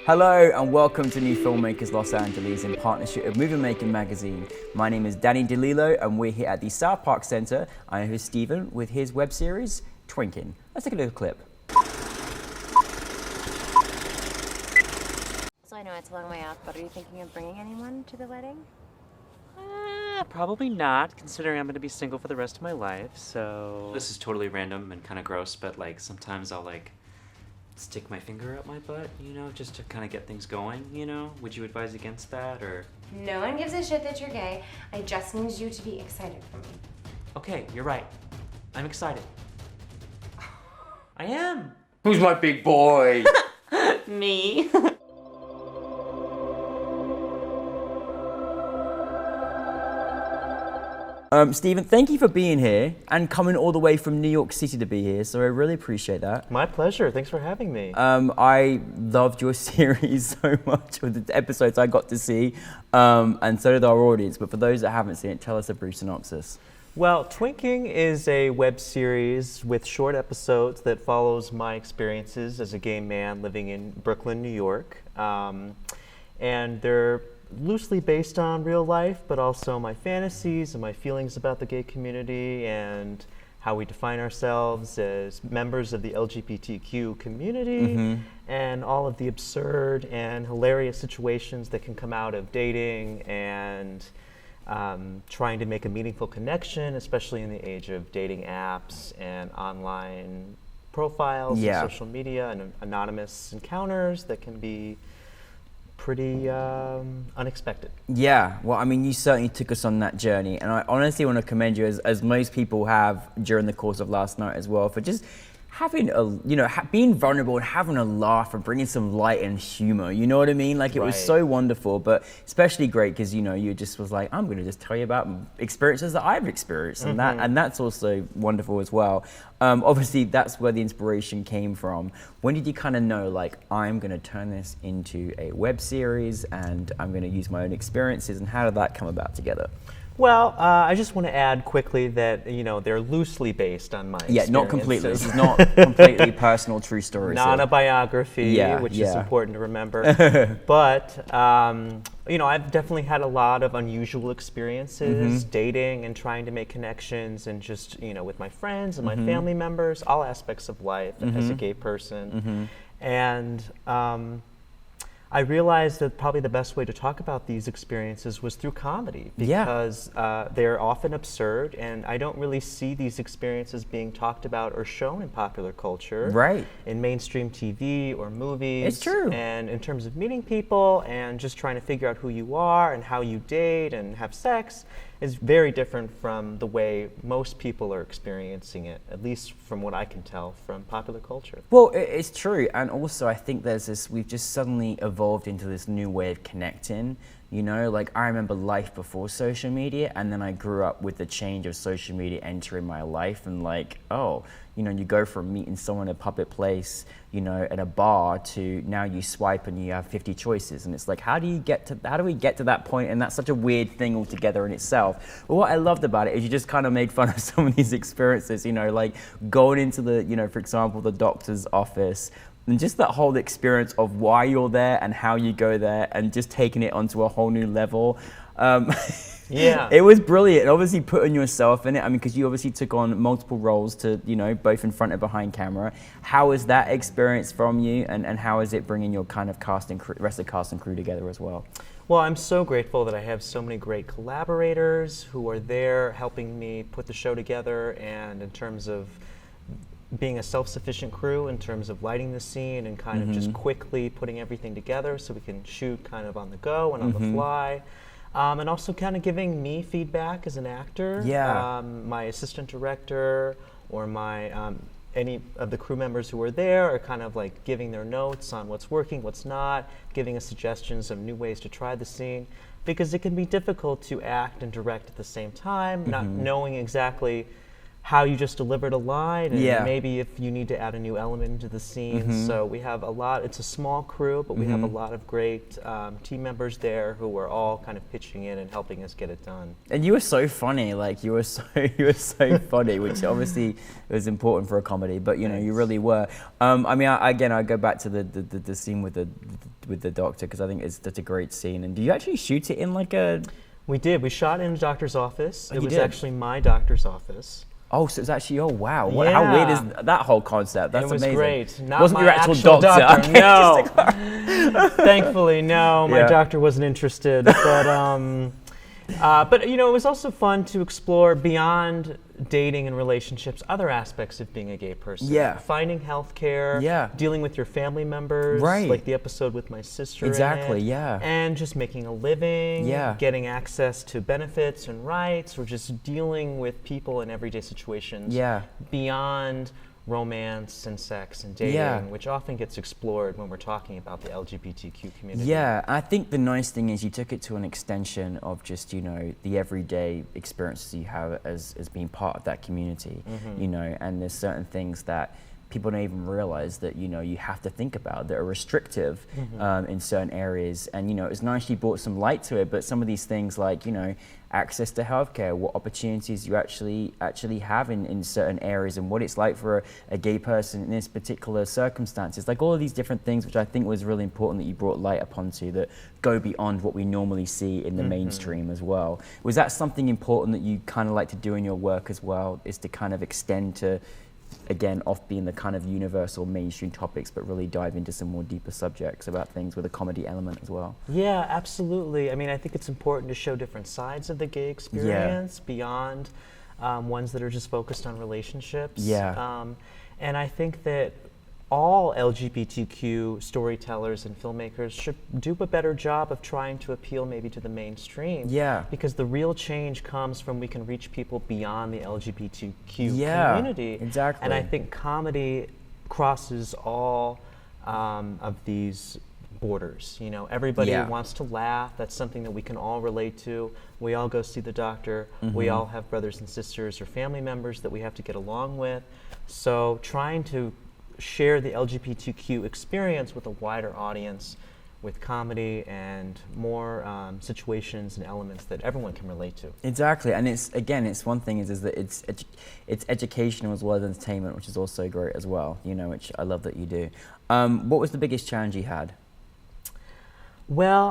Hello and welcome to NewFilmmakers Los Angeles in partnership with Movie Making magazine. My name is Danny DeLillo and we're here at the South Park Center. I am here with Stephen with his web series, Twinkie. Let's take a little clip. So I know it's a long way off, but are you thinking of bringing anyone to the wedding? Probably not, considering I'm going to be single for the rest of my life, so... This is totally random and kind of gross, but like sometimes I'll like stick my finger up my butt, you know, just to kind of get things going, you know? Would you advise against that, or...? No one gives a shit that you're gay. I just need you to be excited for me. Okay, you're right. I'm excited. I am. Who's my big boy? Me. Stephen, thank you for being here and coming all the way from New York City to be here, so I really appreciate that. My pleasure. Thanks for having me. I loved your series so much, with the episodes I got to see, and so did our audience. But for those that haven't seen it, tell us a brief synopsis. Well, Twinking is a web series with short episodes that follows my experiences as a gay man living in Brooklyn, New York. And they're loosely based on real life, but also my fantasies and my feelings about the gay community and how we define ourselves as members of the LGBTQ community, and all of the absurd and hilarious situations that can come out of dating and trying to make a meaningful connection, especially in the age of dating apps and online profiles and social media and anonymous encounters that can be pretty unexpected. Yeah, well, I mean, you certainly took us on that journey, and I honestly want to commend you, as most people have during the course of last night as well, for just having a, you know, being vulnerable and having a laugh and bringing some light and humor, you know what I mean? Like, it was so wonderful, but especially great because, you know, you just was like, I'm going to just tell you about experiences that I've experienced, and that's also wonderful as well. Obviously, that's where the inspiration came from. When did you kind of know, like, I'm going to turn this into a web series and I'm going to use my own experiences, and how did that come about together? Well, I just want to add quickly that, you know, they're loosely based on my experiences. Yeah, not completely. This is not completely personal, true stories. Not a biography, which is important to remember. But, you know, I've definitely had a lot of unusual experiences dating and trying to make connections, and just, you know, with my friends and my family members, all aspects of life as a gay person. And I realized that probably the best way to talk about these experiences was through comedy, because they're often absurd, and I don't really see these experiences being talked about or shown in popular culture, in mainstream TV or movies. It's true. And in terms of meeting people and just trying to figure out who you are and how you date and have sex is very different from the way most people are experiencing it, at least from what I can tell from popular culture. Well, it's true, and also I think there's this, we've just suddenly evolved into this new way of connecting, you know? Like, I remember life before social media, and then I grew up with the change of social media entering my life, and like, oh, you know, you go from meeting someone in a public place, you know, at a bar, to now you swipe and you have 50 choices, and it's like, how do we get to that point? And that's such a weird thing altogether in itself. But what I loved about it is you just kind of made fun of some of these experiences, you know, like going into the, you know, for example, the doctor's office, and just that whole experience of why you're there and how you go there, and just taking it onto a whole new level. It was brilliant, and obviously putting yourself in it. I mean, because you obviously took on multiple roles to, you know, both in front and behind camera. How was that experience from you, and how is it bringing your kind of rest of the cast and crew together as well? Well, I'm so grateful that I have so many great collaborators who are there helping me put the show together, and in terms of being a self-sufficient crew, in terms of lighting the scene and kind of just quickly putting everything together so we can shoot kind of on the go and on the fly. And also kind of giving me feedback as an actor. My assistant director or my any of the crew members who are there are kind of like giving their notes on what's working, what's not, giving us suggestions of new ways to try the scene, because it can be difficult to act and direct at the same time, not knowing exactly how you just delivered a line, and Yeah. maybe if you need to add a new element into the scene. Mhm. So we have a lot. It's a small crew, but we have a Mhm. lot of great team members there who are all kind of pitching in and helping us get it done. And you were so funny, like you were so funny, which obviously was important for a comedy. But you know, you Thanks. really were. I mean, I go back to the scene with the doctor because I think it's such a great scene. And do you actually shoot it in like a? We did. We shot in a doctor's office. Oh, It you was did? actually my doctor's office. Oh, so it's actually, oh wow. How weird is Yeah. that whole concept? That's It was amazing. great. Not Wasn't my your actual doctor? Okay, No. Thankfully, no. My Yeah. doctor wasn't interested. But you know, it was also fun to explore beyond dating and relationships, other aspects of being a gay person. Yeah. Finding healthcare. Yeah. Dealing with your family members. Right. Like the episode with my sister. in Exactly, it, yeah. And just making a living. Yeah. Getting access to benefits and rights, or just dealing with people in everyday situations. Yeah. Beyond romance and sex and dating, Yeah. which often gets explored when we're talking about the LGBTQ community. Yeah, I think the nice thing is you took it to an extension of just, you know, the everyday experiences you have as being part of that community, you know, and there's certain things that people don't even realize that, you know, you have to think about that are restrictive in certain areas. And, you know, it's nice you brought some light to it, but some of these things like, you know, access to healthcare, what opportunities you actually have in certain areas, and what it's like for a gay person in this particular circumstances, like all of these different things, which I think was really important that you brought light upon to, that go beyond what we normally see in the mainstream as well. Was that something important that you kind of like to do in your work as well, is to kind of extend to, again, off being the kind of universal mainstream topics, but really dive into some more deeper subjects about things with a comedy element as well? Yeah, absolutely. I mean, I think it's important to show different sides of the gay experience beyond ones that are just focused on relationships. Yeah. And I think that all LGBTQ storytellers and filmmakers should do a better job of trying to appeal maybe to the mainstream. Yeah. Because the real change comes from we can reach people beyond the LGBTQ Yeah, community. exactly. And I think comedy crosses all of these borders. You know, everybody Yeah. wants to laugh. That's something that we can all relate to. We all go see the doctor. We all have brothers and sisters or family members that we have to get along with. So trying to share the LGBTQ experience with a wider audience, with comedy and more situations and elements that everyone can relate to. Exactly, and it's one thing is that it's educational as well as entertainment, which is also great as well. You know, which I love that you do. What was the biggest challenge you had? Well,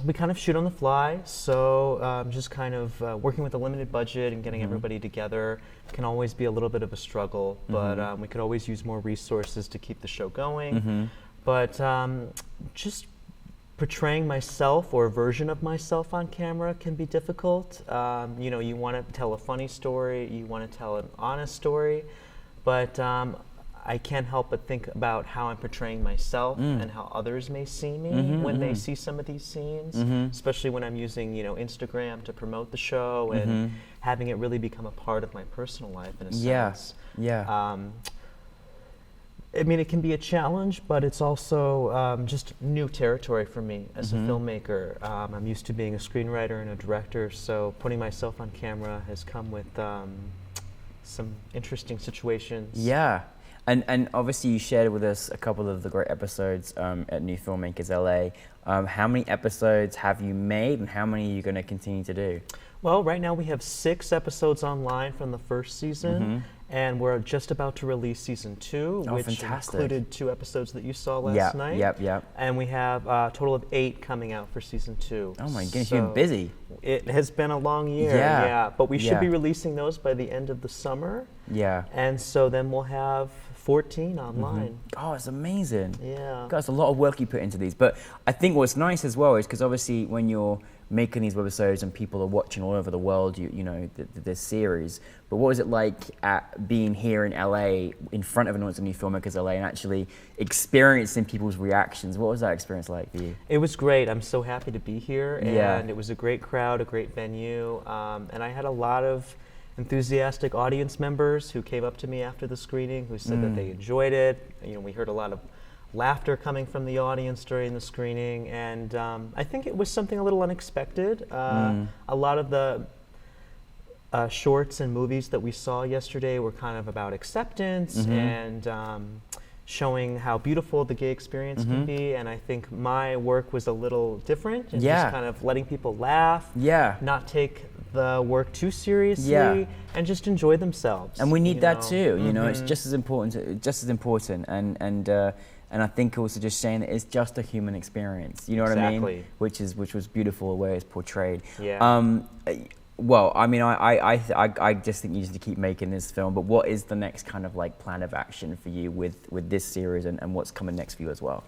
we kind of shoot on the fly, so just kind of working with a limited budget and getting everybody together can always be a little bit of a struggle, but we could always use more resources to keep the show going. But just portraying myself or a version of myself on camera can be difficult. You know, you want to tell a funny story, you want to tell an honest story, but I can't help but think about how I'm portraying myself and how others may see me when they see some of these scenes, especially when I'm using, you know, Instagram to promote the show and having it really become a part of my personal life in a sense. Yeah. I mean, it can be a challenge, but it's also just new territory for me as a filmmaker. I'm used to being a screenwriter and a director, so putting myself on camera has come with some interesting situations. Yeah. And obviously you shared with us a couple of the great episodes at New Filmmakers LA. How many episodes have you made, and how many are you going to continue to do? Well, right now we have 6 episodes online from the first season, and we're just about to release season 2, Oh, which fantastic. included 2 episodes that you saw last night. Yep. And we have a total of 8 coming out for season 2. Oh my goodness, you've been busy. It has been a long year, Yeah. but we should Yeah. be releasing those by the end of the summer, Yeah. and so then we'll have 14 online. Oh, it's amazing. Yeah. God, it's a lot of work you put into these. But I think what's nice as well is because obviously when you're making these webisodes and people are watching all over the world, you know, this series. But what was it like at being here in LA in front of an audience of New Filmmakers LA and actually experiencing people's reactions? What was that experience like for you? It was great. I'm so happy to be here, and Yeah. it was a great crowd, a great venue, and I had a lot of enthusiastic audience members who came up to me after the screening who said that they enjoyed it. You know, we heard a lot of laughter coming from the audience during the screening, and I think it was something a little unexpected. A lot of the shorts and movies that we saw yesterday were kind of about acceptance and showing how beautiful the gay experience can be. And I think my work was a little different and just kind of letting people laugh, not take the work too seriously, and just enjoy themselves. And we need that too. You know, it's just as important. And I think also just saying that it's just a human experience. You know what I mean? Which was beautiful the way it's portrayed. Well, I mean, I just think you need to keep making this film. But what is the next kind of like plan of action for you with this series and what's coming next for you as well?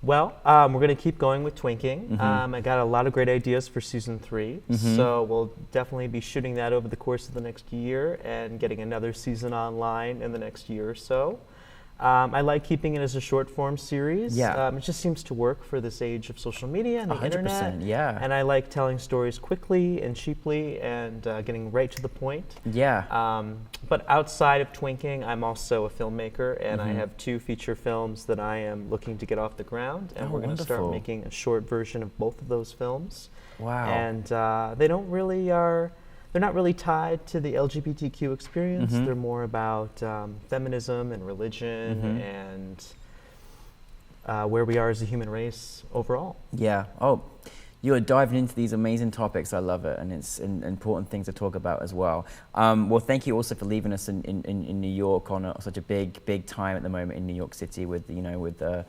Well, we're going to keep going with Twinking. I got a lot of great ideas for season 3, so we'll definitely be shooting that over the course of the next year and getting another season online in the next year or so. I like keeping it as a short form series. It just seems to work for this age of social media and the 100%, internet. And I like telling stories quickly and cheaply and getting right to the point. But outside of Twinking, I'm also a filmmaker, and I have 2 feature films that I am looking to get off the ground, and we're going to start making a short version of both of those films. And they're not really tied to the LGBTQ experience. They're more about feminism and religion and where we are as a human race overall. Oh, you are diving into these amazing topics. I love it, and it's an important thing to talk about as well. Well, thank you also for leaving us in New York on such a big time at the moment in New York City with Stonewall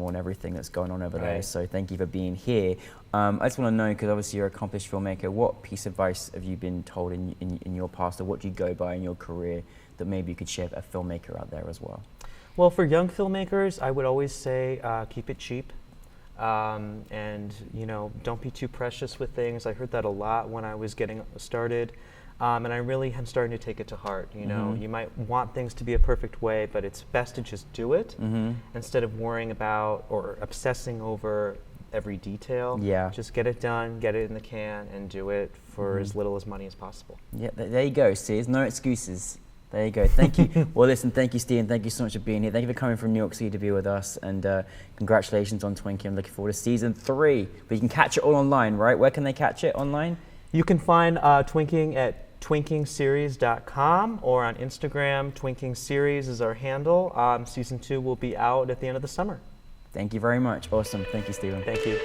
and everything that's going on over there. So thank you for being here. I just want to know, because obviously you're an accomplished filmmaker, what piece of advice have you been told in your past, or what do you go by in your career that maybe you could share with a filmmaker out there as well? Well, for young filmmakers, I would always say keep it cheap. And don't be too precious with things. I heard that a lot when I was getting started. And I really am starting to take it to heart. You might want things to be a perfect way, but it's best to just do it instead of worrying about or obsessing over every detail. Just get it done, get it in the can, and do it for as little as money as possible. There you go. See, there's no excuses. There you go. Thank you. Well, listen, thank you, Stephen. Thank you so much for being here. Thank you for coming from New York City to be with us. And congratulations on Twinkie. I'm looking forward to season 3. But you can catch it all online, right? Where can they catch it online? You can find Twinking at twinkingseries.com or on Instagram. Twinking Series is our handle. Season 2 will be out at the end of the summer. Thank you very much. Awesome. Thank you, Stephen. Thank you.